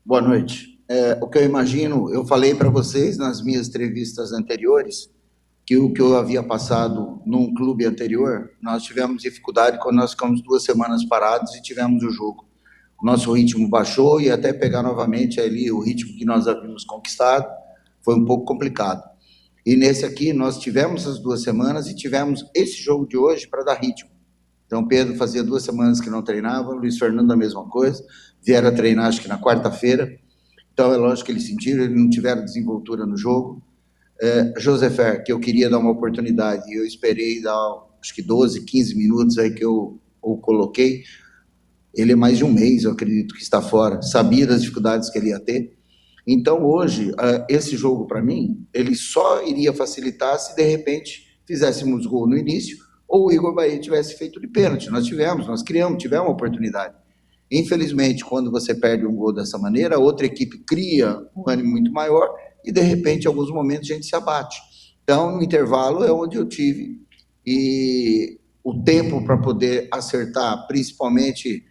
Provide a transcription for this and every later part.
Boa noite. O que eu imagino, eu falei para vocês nas minhas entrevistas anteriores que o que eu havia passado num clube anterior, nós tivemos dificuldade quando nós ficamos 2 semanas parados e tivemos o jogo. O nosso ritmo baixou e até pegar novamente ali o ritmo que nós havíamos conquistado foi um pouco complicado. E nesse aqui nós tivemos as 2 semanas e tivemos esse jogo de hoje para dar ritmo. Então, Pedro fazia 2 semanas que não treinava, Luiz Fernando a mesma coisa, vieram a treinar acho que na quarta-feira. Então, é lógico que eles sentiram, eles não tiveram desenvoltura no jogo. Josefer, que eu queria dar uma oportunidade, e eu esperei dar, acho que 12, 15 minutos aí que eu o coloquei. Ele é mais de um mês, eu acredito, que está fora. Sabia das dificuldades que ele ia ter. Então, hoje, esse jogo, para mim, ele só iria facilitar se, de repente, fizéssemos gol no início ou o Igor Bahia tivesse feito de pênalti. Nós criamos, tivemos uma oportunidade. Infelizmente, quando você perde um gol dessa maneira, a outra equipe cria um ânimo muito maior e, de repente, em alguns momentos, a gente se abate. Então, no intervalo é onde eu tive e o tempo para poder acertar, principalmente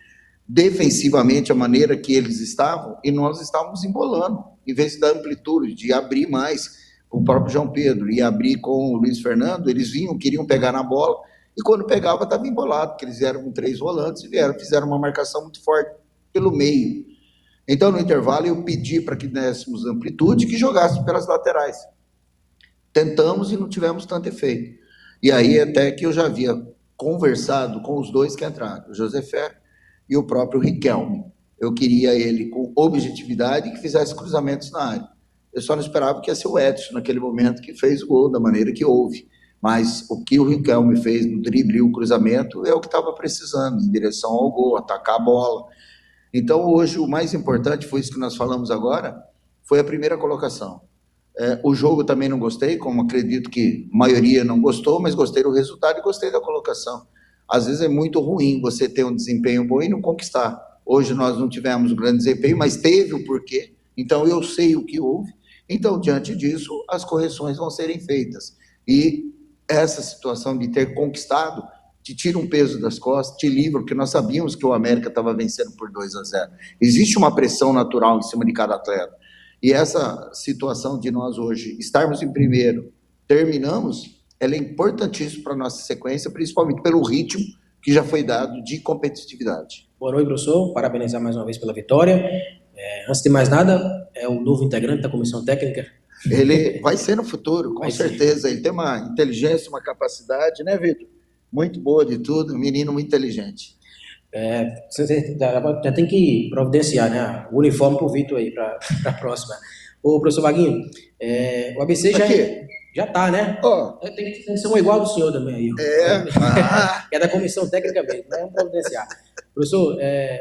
defensivamente, a maneira que eles estavam, e nós estávamos embolando, em vez de dar amplitude, de abrir mais. O próprio João Pedro ia abrir com o Luiz Fernando, eles vinham, queriam pegar na bola, e quando pegava estava embolado, porque eles vieram com 3 volantes e fizeram uma marcação muito forte pelo meio. Então, no intervalo, eu pedi para que dessemos amplitude e que jogássemos pelas laterais. Tentamos e não tivemos tanto efeito. E aí, até que eu já havia conversado com os dois que entraram, o Josefé e o próprio Riquelme. Eu queria ele com objetividade e que fizesse cruzamentos na área. Eu só não esperava que ia ser o Edson, naquele momento, que fez o gol da maneira que houve. Mas o que o Riquelme fez no drible e o cruzamento é o que estava precisando, em direção ao gol, atacar a bola. Então, hoje, o mais importante foi isso que nós falamos agora, foi a primeira colocação. O jogo também não gostei, como acredito que a maioria não gostou, mas gostei do resultado e gostei da colocação. Às vezes é muito ruim você ter um desempenho bom e não conquistar. Hoje nós não tivemos um grande desempenho, mas teve o porquê, então eu sei o que houve. Então, diante disso, as correções vão serem feitas. E essa situação de ter conquistado te tira um peso das costas, te livra, porque nós sabíamos que o América estava vencendo por 2-0. Existe uma pressão natural em cima de cada atleta. E essa situação de nós hoje estarmos em primeiro, terminamos, ela é importantíssima para a nossa sequência, principalmente pelo ritmo que já foi dado de competitividade. Boa noite, professor. Parabenizar mais uma vez pela vitória. Antes de mais nada, é o novo integrante da comissão técnica? Ele vai ser no futuro, com certeza. Ele tem uma inteligência, uma capacidade, né, Vitor? Muito boa de tudo, um menino muito inteligente. Você já tem que providenciar, né, o uniforme para o Vitor aí, para a próxima. Ô, professor Vaguinho, o ABC já tá, né? Tem que ser um igual do senhor também aí. É da comissão técnica mesmo, né? Vamos providenciar. Professor,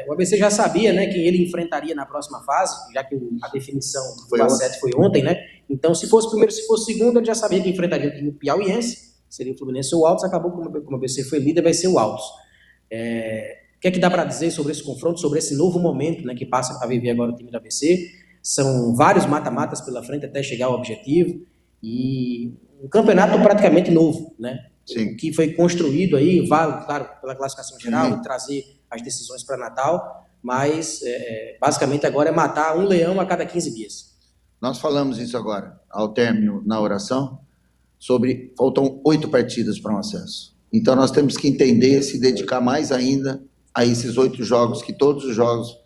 o ABC já sabia, né, quem ele enfrentaria na próxima fase, já que a definição do A7 foi ontem, né? Então, se fosse primeiro, se fosse segundo, ele já sabia que enfrentaria o Piauiense, seria o Fluminense ou o Altos. Acabou, como o ABC foi líder, vai ser o Altos. O que é que dá para dizer sobre esse confronto, sobre esse novo momento, né, que passa a viver agora o time do ABC? São vários mata-matas pela frente até chegar ao objetivo, e um campeonato praticamente novo, né? Sim. Que foi construído aí, vale, claro, pela classificação geral, e trazer as decisões para Natal, mas basicamente agora é matar um leão a cada 15 dias. Nós falamos isso agora, ao término, na oração, sobre faltam 8 partidas para um acesso. Então nós temos que entender, se dedicar mais ainda a esses 8 jogos, que todos os jogos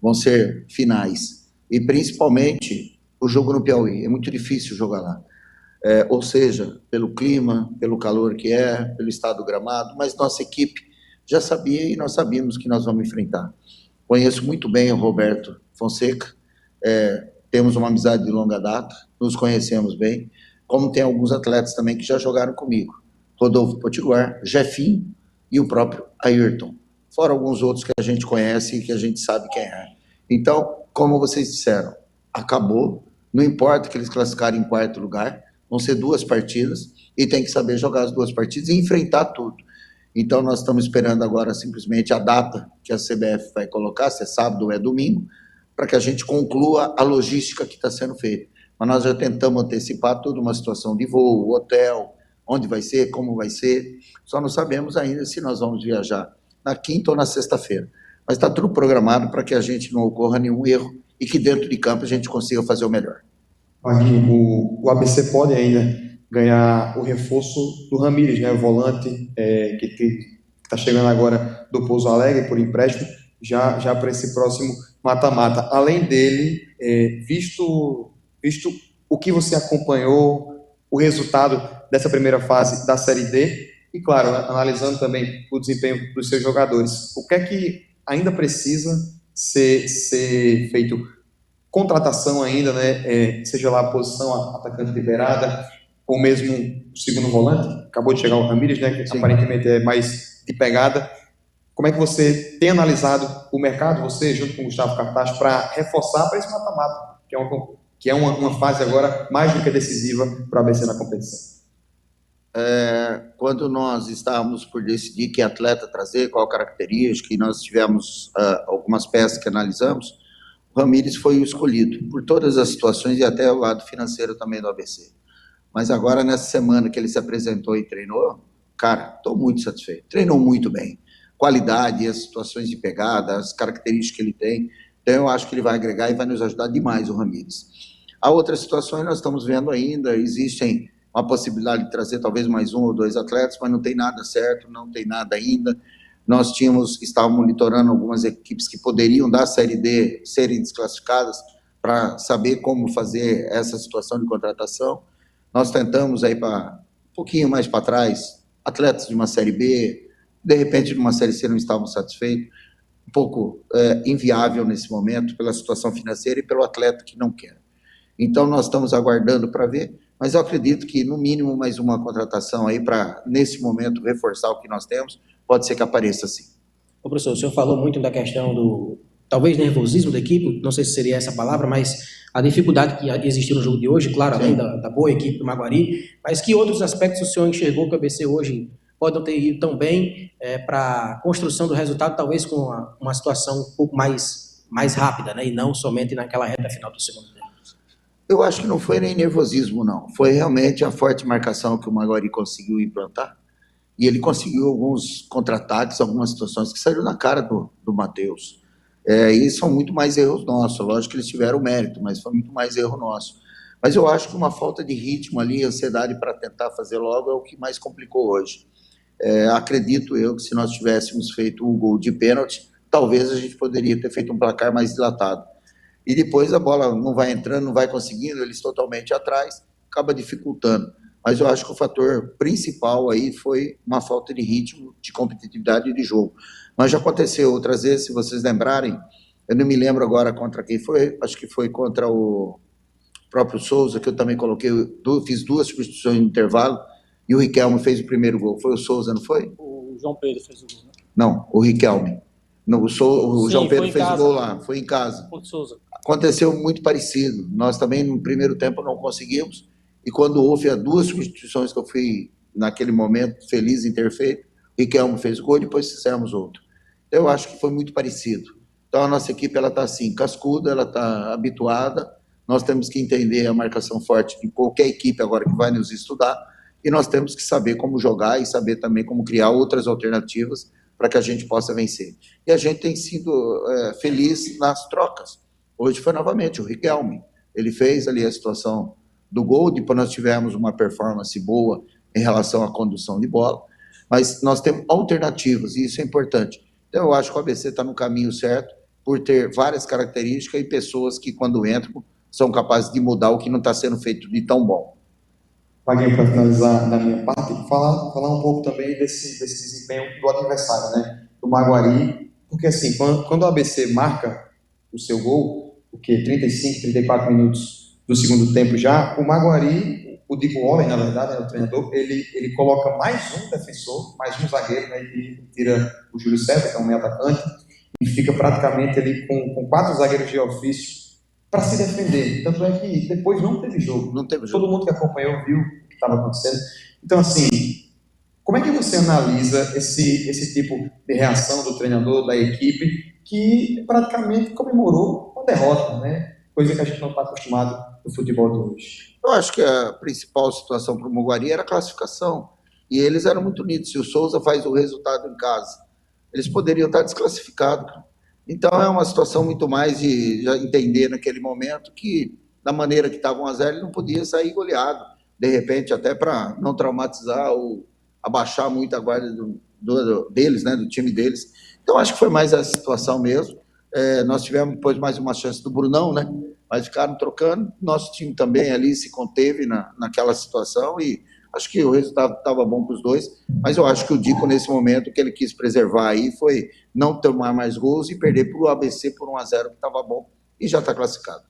vão ser finais. E principalmente o jogo no Piauí. É muito difícil jogar lá. Ou seja, pelo clima, pelo calor que pelo estado do gramado, mas nossa equipe já sabia e nós sabíamos que nós vamos enfrentar. Conheço muito bem o Roberto Fonseca, temos uma amizade de longa data, nos conhecemos bem, como tem alguns atletas também que já jogaram comigo. Rodolfo Potiguar, Jefinho e o próprio Ayrton. Fora alguns outros que a gente conhece e que a gente sabe quem é. Então, como vocês disseram, acabou, não importa que eles classificarem em 4º lugar, vão ser 2 partidas e tem que saber jogar as 2 partidas e enfrentar tudo. Então, nós estamos esperando agora simplesmente a data que a CBF vai colocar, se é sábado ou é domingo, para que a gente conclua a logística que está sendo feita. Mas nós já tentamos antecipar toda uma situação de voo, hotel, onde vai ser, como vai ser, só não sabemos ainda se nós vamos viajar na quinta ou na sexta-feira. Mas está tudo programado para que a gente não ocorra nenhum erro e que dentro de campo a gente consiga fazer o melhor. O ABC pode ainda ganhar o reforço do Ramírez, né, o volante que está chegando agora do Pouso Alegre por empréstimo, já para esse próximo mata-mata. Além dele, visto o que você acompanhou, o resultado dessa primeira fase da Série D, e claro, analisando também o desempenho dos seus jogadores, o que é que ainda precisa ser feito? Contratação ainda, né? Seja lá a posição atacante liberada, ou mesmo o segundo volante. Acabou de chegar o Ramírez, né? Que Sim. Aparentemente é mais de pegada. Como é que você tem analisado o mercado, você junto com o Gustavo Cartaz, para reforçar para esse mata-mata, que é uma fase agora mais do que decisiva para o ABC na competição? Quando nós estávamos por decidir que atleta trazer, qual característica, e nós tivemos algumas peças que analisamos, o Ramírez foi o escolhido por todas as situações e até o lado financeiro também do ABC. Mas agora, nessa semana que ele se apresentou e treinou, cara, estou muito satisfeito. Treinou muito bem. Qualidade, as situações de pegada, as características que ele tem. Então, eu acho que ele vai agregar e vai nos ajudar demais, o Ramírez. Há outras situações nós estamos vendo ainda, existem uma possibilidade de trazer talvez mais 1 ou 2 atletas, mas não tem nada certo, não tem nada ainda. Nós estávamos monitorando algumas equipes que poderiam da Série D serem desclassificadas para saber como fazer essa situação de contratação. Nós tentamos aí um pouquinho mais para trás, atletas de uma Série B, de repente de uma Série C não estavam satisfeitos, um pouco inviável nesse momento pela situação financeira e pelo atleta que não quer. Então nós estamos aguardando para ver, mas eu acredito que no mínimo mais uma contratação aí para, nesse momento, reforçar o que nós temos, pode ser que apareça sim. Ô, professor, o senhor falou muito da questão do, talvez, nervosismo da equipe, não sei se seria essa palavra, mas a dificuldade que existiu no jogo de hoje, claro, além da boa equipe do Maguari, mas que outros aspectos o senhor enxergou que o ABC hoje pode não ter ido tão bem para a construção do resultado, talvez com uma situação um pouco mais rápida, né, e não somente naquela reta final do segundo tempo? Eu acho que não foi nem nervosismo, não. Foi realmente a forte marcação que o Maguari conseguiu implantar. E ele conseguiu alguns contra-ataques, algumas situações que saíram na cara do Matheus. E são muito mais erros nossos. Lógico que eles tiveram mérito, mas foi muito mais erro nosso. Mas eu acho que uma falta de ritmo ali, ansiedade para tentar fazer logo, é o que mais complicou hoje. Acredito eu que se nós tivéssemos feito um gol de pênalti, talvez a gente poderia ter feito um placar mais dilatado. E depois a bola não vai entrando, não vai conseguindo, eles totalmente atrás, acaba dificultando. Mas eu acho que o fator principal aí foi uma falta de ritmo, de competitividade e de jogo. Mas já aconteceu outras vezes, se vocês lembrarem, eu não me lembro agora contra quem foi, acho que foi contra o próprio Souza, que eu também coloquei, fiz 2 substituições no intervalo, e o Riquelme fez o primeiro gol. Foi o Souza, não foi? O João Pedro fez o gol, né? Não, o Riquelme. Não, o João Pedro fez o gol lá, foi em casa. Aconteceu muito parecido. Nós também, no primeiro tempo, não conseguimos, e quando houve as 2 substituições que eu fui, naquele momento, feliz em ter feito, o Riquelme fez o gol e depois fizemos outro. Eu acho que foi muito parecido. Então, a nossa equipe, ela está assim, cascuda, ela está habituada, nós temos que entender a marcação forte de qualquer equipe agora que vai nos estudar, e nós temos que saber como jogar e saber também como criar outras alternativas para que a gente possa vencer. E a gente tem sido feliz nas trocas. Hoje foi novamente o Riquelme. Ele fez ali a situação do gol, depois nós tivemos uma performance boa em relação à condução de bola, mas nós temos alternativas, e isso é importante. Então eu acho que o ABC está no caminho certo, por ter várias características e pessoas que, quando entram, são capazes de mudar o que não está sendo feito de tão bom. Paguinho, para finalizar da minha parte, falar um pouco também desse desempenho do adversário, né? Do Maguari, porque assim, quando o ABC marca o seu gol, o que 35, 34 minutos do segundo tempo já, o Maguari, o Diego Waller, na verdade, o treinador, ele coloca mais um defensor, mais um zagueiro, né? E tira o Júlio César, que é um meio atacante, e fica praticamente ali com 4 zagueiros de ofício para se defender. Tanto é que depois não teve jogo. Todo mundo que acompanhou viu o que estava acontecendo. Então, assim, como é que você analisa esse tipo de reação do treinador, da equipe, que praticamente comemorou uma derrota, né? Coisa que a gente não está acostumado no futebol de hoje. Eu acho que a principal situação para o Maguari era a classificação. E eles eram muito unidos. Se o Souza faz o resultado em casa, eles poderiam estar desclassificados. Então é uma situação muito mais de já entender naquele momento que, da maneira que estava 1-0, ele não podia sair goleado, de repente, até para não traumatizar ou abaixar muito a guarda deles, né, do time deles. Então acho que foi mais essa situação mesmo. Nós tivemos depois mais uma chance do Brunão, né? Mas ficaram trocando. Nosso time também ali se conteve naquela situação e acho que o resultado estava bom para os dois. Mas eu acho que o Dico, nesse momento, o que ele quis preservar aí foi não tomar mais gols e perder para o ABC por 1-0, que estava bom e já está classificado.